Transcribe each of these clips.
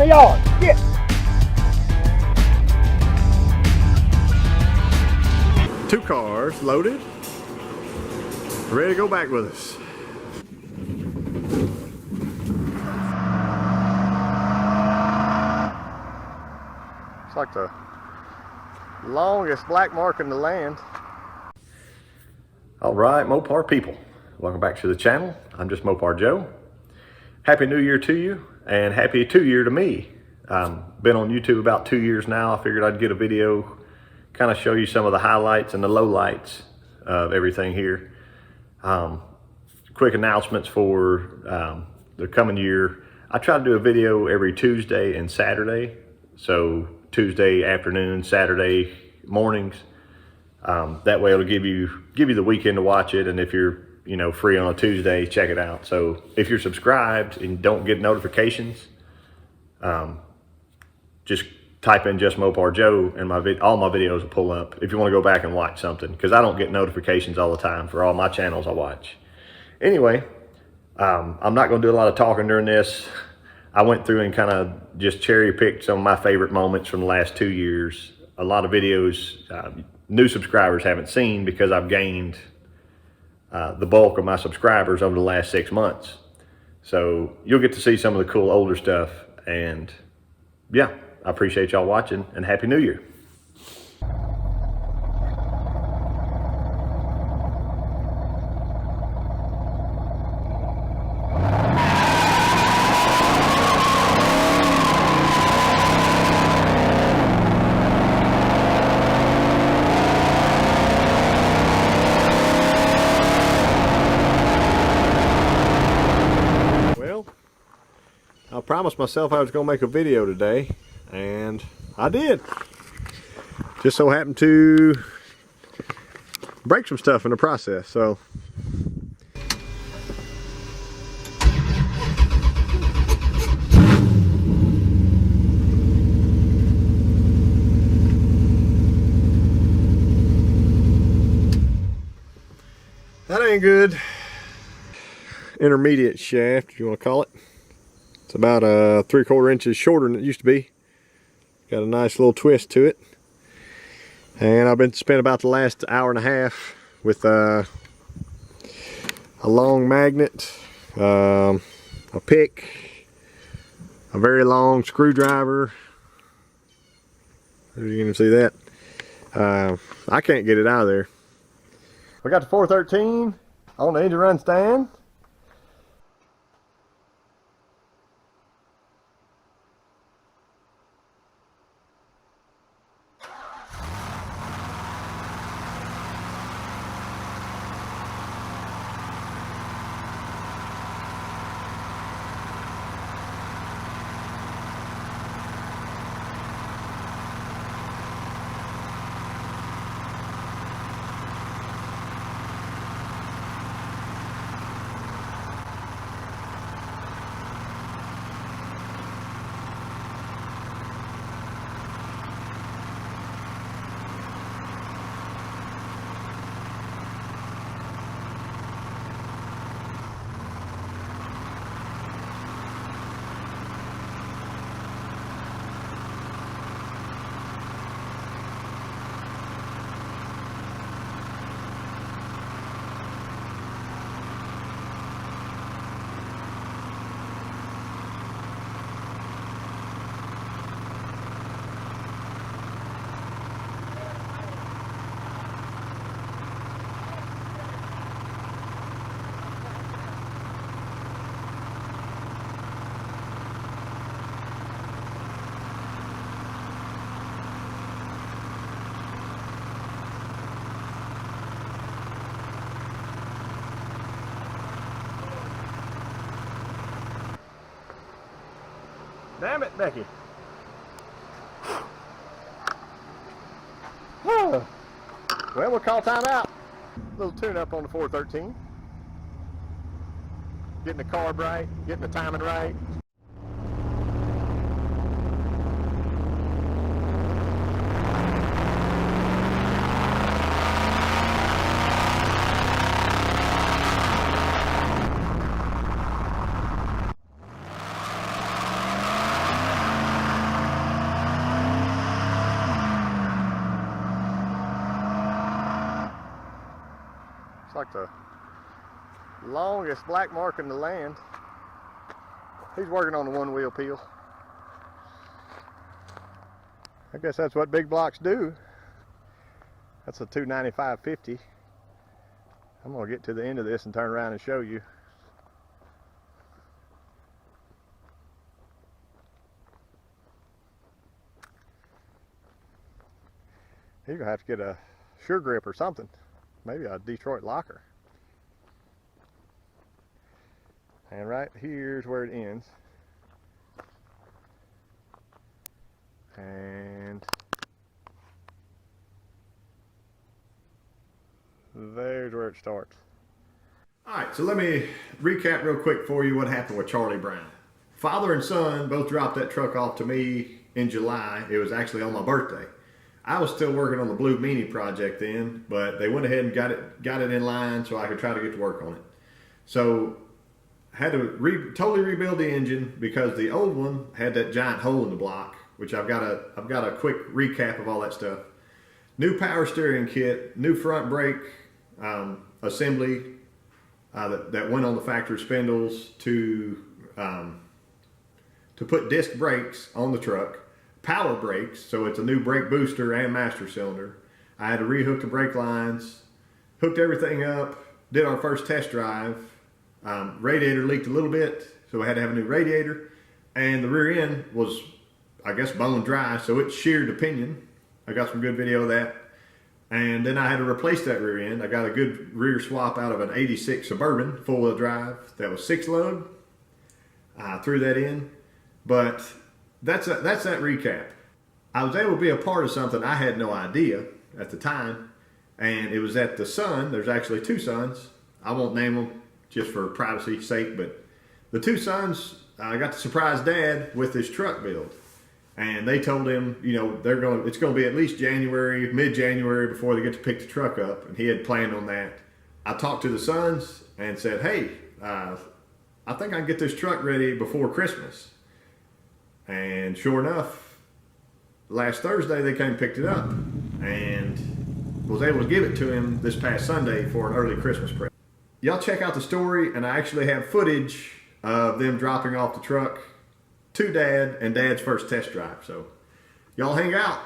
the yard. Get. Two cars loaded, ready to go back with us. It's like the longest black mark in the land. All right, Mopar people, welcome back to the channel. I'm JustMoparJoe. Happy New Year to you, and Happy 2 Year to me. Been on YouTube about 2 years now. I figured I'd get a video, kind of show you some of the highlights and the lowlights of everything here. Quick announcements for the coming year. I try to do a video every Tuesday and Saturday. So Tuesday afternoon, Saturday mornings. That way it'll give you the weekend to watch it, and if you're free on a Tuesday, check it out. So if you're subscribed and don't get notifications, just type in JustMoparJoe and all my videos will pull up if you want to go back and watch something, because I don't get notifications all the time for all my channels I watch. Anyway, I'm not going to do a lot of talking during this. I went through and kind of just cherry picked some of my favorite moments from the last 2 years. A lot of videos new subscribers haven't seen because I've gained the bulk of my subscribers over the last 6 months. So you'll get to see some of the cool older stuff. And yeah, I appreciate y'all watching, and Happy New Year. I promised myself I was going to make a video today, and I did. Just so happened to break some stuff in the process, so. That ain't good. Intermediate shaft, if you want to call it. It's about 3/4 inches shorter than it used to be. Got a nice little twist to it. And I've been spent about the last hour and a half with a long magnet, a pick, a very long screwdriver. You can even see that. I can't get it out of there. We got the 413 on the engine run stand. Damn it, Becky. Well, we'll call time out. A little tune up on the 413. Getting the carb right, getting the timing right. like the longest black mark in the land. He's working on the one wheel peel. I guess that's what big blocks do. That's a 295/50. I'm gonna get to the end of this and turn around and show you. You're gonna have to get a sure grip or something. Maybe a Detroit locker. And right here's where it ends. And there's where it starts. All right, so let me recap real quick for you what happened with Charlie Brown. Father and son both dropped that truck off to me in July. It was actually on my birthday. I was still working on the Blue Meanie project then, but they went ahead and got it in line so I could try to get to work on it. So I had to totally rebuild the engine because the old one had that giant hole in the block, which I've got a quick recap of all that stuff. New power steering kit, new front brake assembly that went on the factory spindles to put disc brakes on the truck. Power brakes, so it's a new brake booster and master cylinder. I had to rehook the brake lines, hooked everything up, did our first test drive. Radiator leaked a little bit, so I had to have a new radiator. And the rear end was, I guess, bone dry, so it sheared the pinion. I got some good video of that. And then I had to replace that rear end. I got a good rear swap out of an 86 Suburban four-wheel drive that was 6-load. I threw that in, but that's that recap. I was able to be a part of something I had no idea at the time, and it was that the son, there's actually two sons, I won't name them just for privacy's sake, but the two sons got to surprise dad with this truck build. And they told him, you know, it's going to be at least January, mid-January before they get to pick the truck up, and he had planned on that. I talked to the sons and said, hey, I think I can get this truck ready before Christmas. And sure enough, last Thursday they came and picked it up and was able to give it to him this past Sunday for an early Christmas present. Y'all check out the story, and I actually have footage of them dropping off the truck to dad and dad's first test drive. So y'all hang out.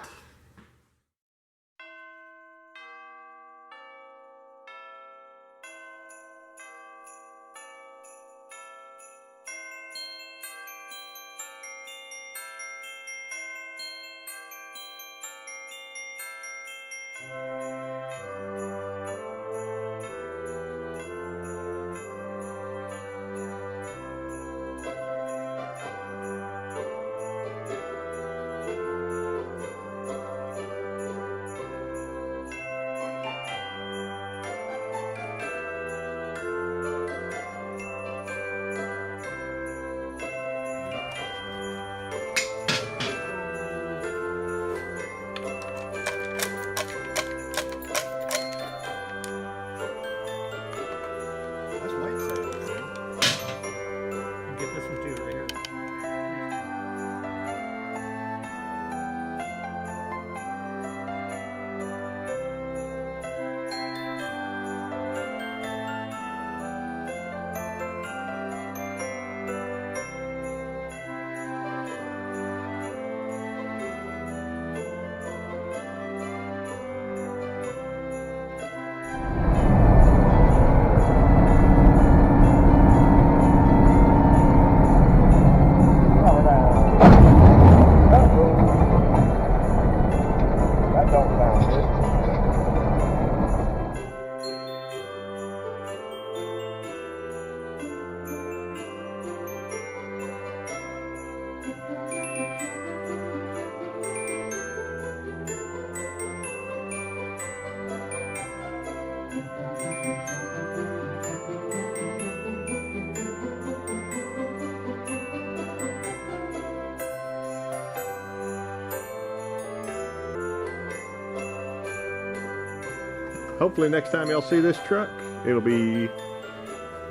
Hopefully next time y'all see this truck, it'll be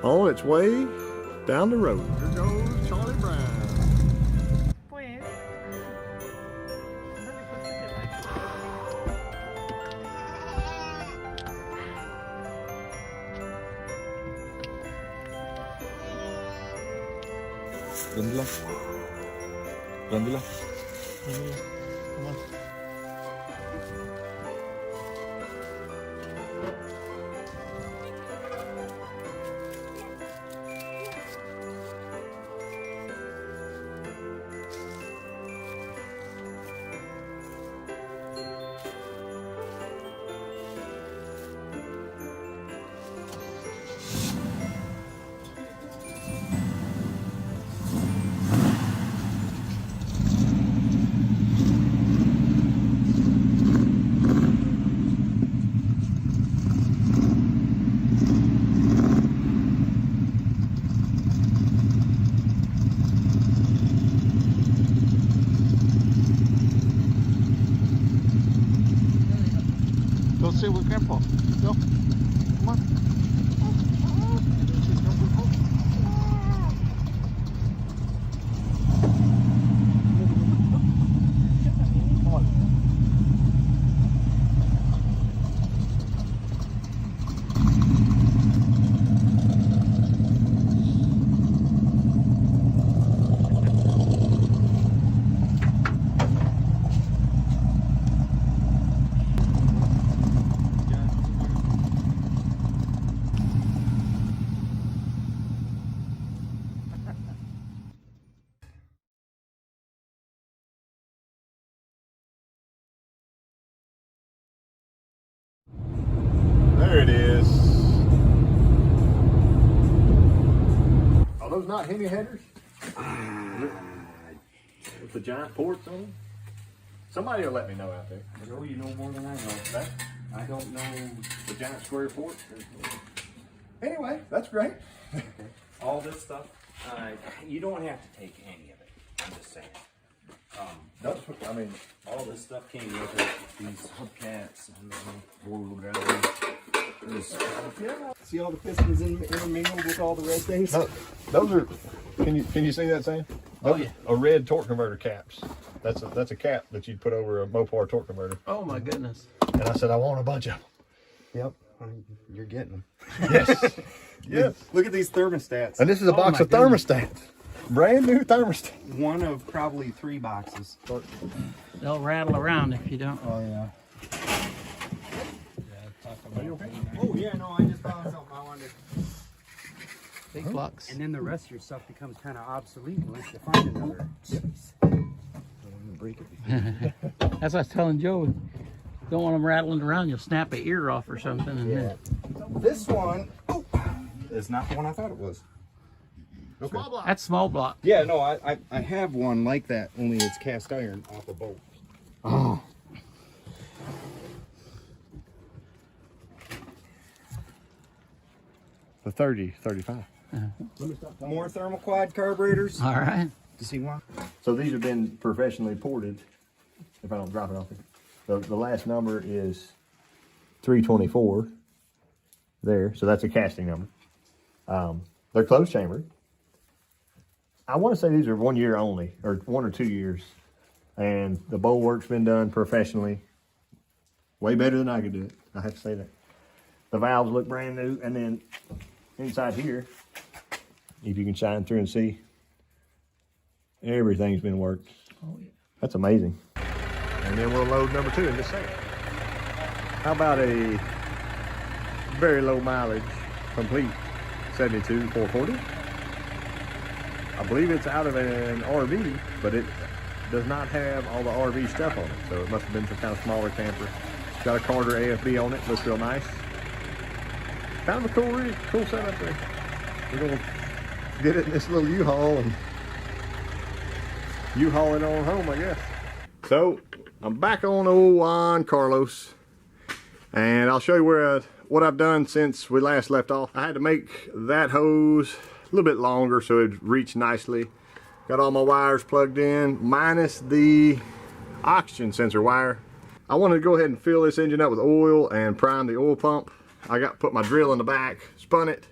on its way down the road. Here goes Charlie Brown. Pues, Prendila. Prendila. Come on. Go sit with Grandpa. Go. Come on. Come on. There it is. Are those not Hemi headers? With the giant ports on them? Somebody will let me know out there. Joe, you know more than I know. That, I don't know the giant square ports. Anyway, that's great. all this stuff. You don't have to take any of it. I'm just saying. That's what, I mean, All this stuff came with it. These hubcaps and the board drivers. See all the pistons intermingled with all the red things? those are, can you see that, Sam? Oh, yeah. Are red torque converter caps. That's a cap that you'd put over a Mopar torque converter. Oh my goodness. And I said, I want a bunch of them. Yep. You're getting them. Yes. Yes. Look at these thermostats. And this is a box my of thermostats. Brand new thermostat. One of probably 3 boxes. They'll rattle around if you don't. Oh, yeah. Oh, yeah, no, I just found something I wanted. Big flux. And then the rest of your stuff becomes kind of obsolete unless you find another. Break it. That's what I was telling Joe. Don't want them rattling around. You'll snap an ear off or something. And Yeah. This one is not the one I thought it was. Okay. That's small block. Yeah, no, I have one like that, only it's cast iron off a boat. Oh. The 30, 35. More thermoquad carburetors. All right. To see one. So these have been professionally ported, if I don't drop it off here. The last number is 324 there, so that's a casting number. They're closed chambered. I want to say these are 1 year only, or 1 or 2 years. And the bowl work's been done professionally. Way better than I could do it, I have to say that. The valves look brand new, and then inside here, if you can shine through and see, everything's been worked. Oh, yeah. That's amazing. And then we'll load number 2 in just a second. How about a very low mileage, complete 72 440? I believe it's out of an RV, but it does not have all the RV stuff on it. So it must have been some kind of smaller camper. It's got a Carter AFB on it, looks real nice. Kind of a cool rig, cool setup there. We're gonna get it in this little U-Haul and U-Haul it on home, I guess. So I'm back on old Juan Carlos, and I'll show you what I've done since we last left off. I had to make that hose a little bit longer so it'd reach nicely. Got all my wires plugged in, minus the oxygen sensor wire. I wanted to go ahead and fill this engine up with oil and prime the oil pump. I put my drill in the back, spun it,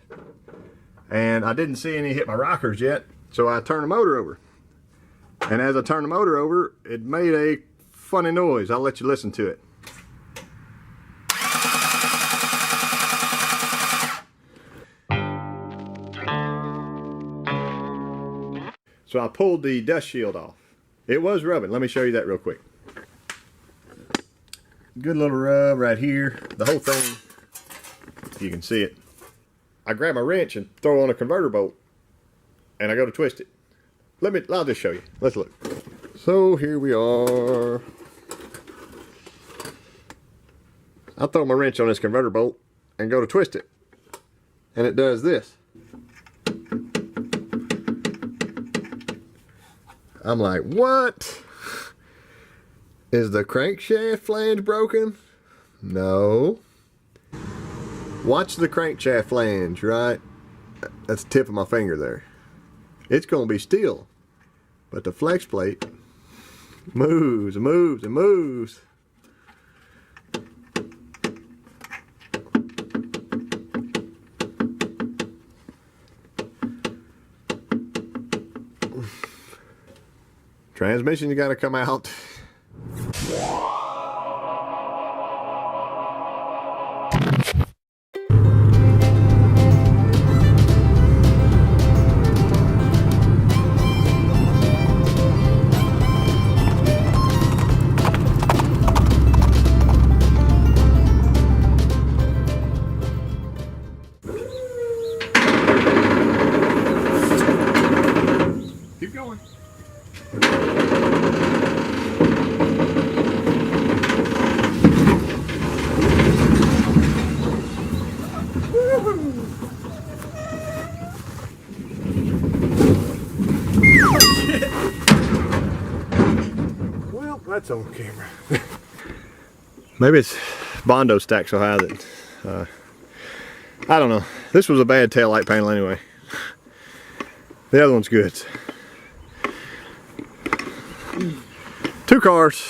and I didn't see any hit my rockers yet, so I turned the motor over. And as I turned the motor over, it made a funny noise. I'll let you listen to it. So I pulled the dust shield off. It was rubbing. Let me show you that real quick. Good little rub right here. The whole thing, you can see it. I grab my wrench and throw on a converter bolt, and I go to twist it. I'll just show you. Let's look. So here we are. I throw my wrench on this converter bolt and go to twist it, and it does this. I'm like, what? Is the crankshaft flange broken? No. Watch the crankshaft flange, right? That's the tip of my finger there. It's going to be still, but the flex plate moves and moves and moves. Transmission, you got to come out. Keep going. Well, that's on camera. Maybe it's Bondo stacked so high that I don't know. This was a bad taillight panel anyway. The other one's good. 2 cars,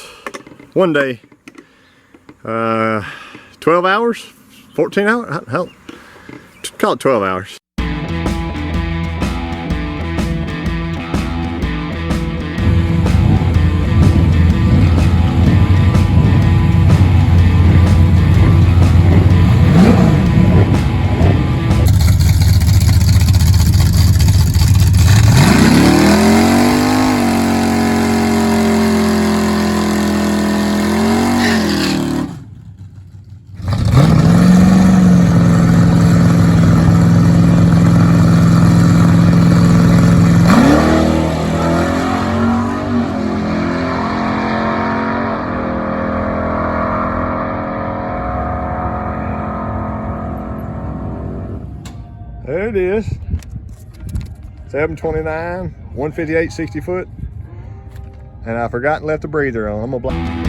1 day, 12 hours, 14 hours, hell, call it 12 hours. There it is. 729, 158, 60 foot. And I forgot and left the breather on. I'm gonna block.